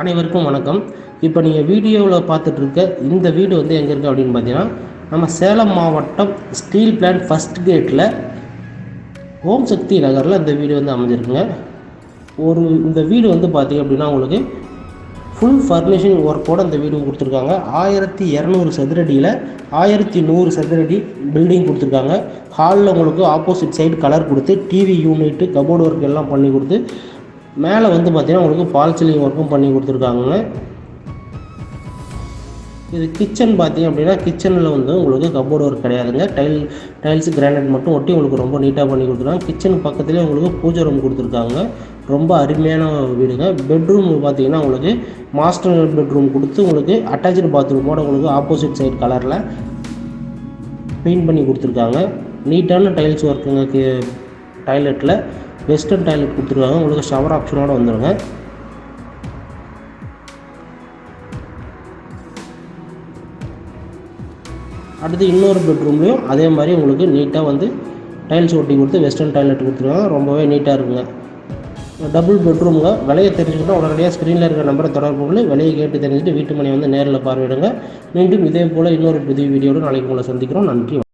அனைவருக்கும் வணக்கம். இப்போ நீங்கள் வீடியோவில் பார்த்துட்ருக்க இந்த வீடு வந்து எங்கே இருக்குது அப்படின்னு பார்த்தீங்கன்னா, நம்ம சேலம் மாவட்டம் ஸ்டீல் பிளான்ட் ஃபஸ்ட் கேட்டில் ஓம் சக்தி நகரில் இந்த வீடு வந்து அமைஞ்சிருக்குங்க. இந்த வீடு வந்து பார்த்திங்க அப்படின்னா உங்களுக்கு ஃபுல் ஃபர்னிஷிங் ஒர்க்கோடு இந்த வீடு கொடுத்துருக்காங்க. 1200 சதுரடியில் 1100 சதுரடி பில்டிங் கொடுத்துருக்காங்க. ஹாலில் உங்களுக்கு ஆப்போசிட் சைடு கலர் கொடுத்து டிவி யூனிட்டு கபோர்டு ஒர்க் எல்லாம் பண்ணி கொடுத்து மேலே வந்து பார்த்திங்கன்னா உங்களுக்கு பால் சீலிங் ஒர்க்கும் பண்ணி கொடுத்துருக்காங்க. இது கிச்சன் பார்த்திங்க அப்படின்னா கிச்சனில் வந்து உங்களுக்கு கபோர்டு ஒர்க் கிடையாதுங்க. டைல்ஸு கிரானைட் மட்டும் ஒட்டி உங்களுக்கு ரொம்ப நீட்டாக பண்ணி கொடுத்துருக்காங்க. கிச்சனுக்கு பக்கத்துலேயே உங்களுக்கு பூஜை ரூம் கொடுத்துருக்காங்க. ரொம்ப அருமையான வீடுங்க. பெட்ரூம் பார்த்திங்கன்னா உங்களுக்கு மாஸ்டர் பெட்ரூம் கொடுத்து உங்களுக்கு அட்டாச்சு பாத்ரூமோட உங்களுக்கு ஆப்போசிட் சைடு கலரில் பெயிண்ட் பண்ணி கொடுத்துருக்காங்க. நீட்டான டைல்ஸ் ஒர்க்குங்க. டாய்லெட்டில் வெஸ்டர்ன் டாய்லெட் கொடுத்துருக்காங்க. உங்களுக்கு ஷவர் ஆப்ஷனோடு வந்துடுங்க. அடுத்து இன்னொரு பெட்ரூம்லேயும் அதே மாதிரி உங்களுக்கு நீட்டாக வந்து டைல்ஸ் ஒட்டி கொடுத்து வெஸ்டர்ன் டாய்லெட் கொடுத்துருக்காங்க. ரொம்பவே நீட்டாக இருக்குங்க. டபுள் பெட்ரூமுங்க. விலையை தெரிஞ்சுக்கிட்டால் உடனடியாக ஸ்க்ரீனில் இருக்கிற நம்பரை தொடர்பு கொண்டு விலையை கேட்டு தெரிஞ்சுட்டு வீட்டு மனை வந்து நேரில் பார்வையிடுங்க. மீண்டும் இதே போல் இன்னொரு புதிய வீடியோடு நாளைக்கு உங்களை சந்திக்கிறோம். நன்றி.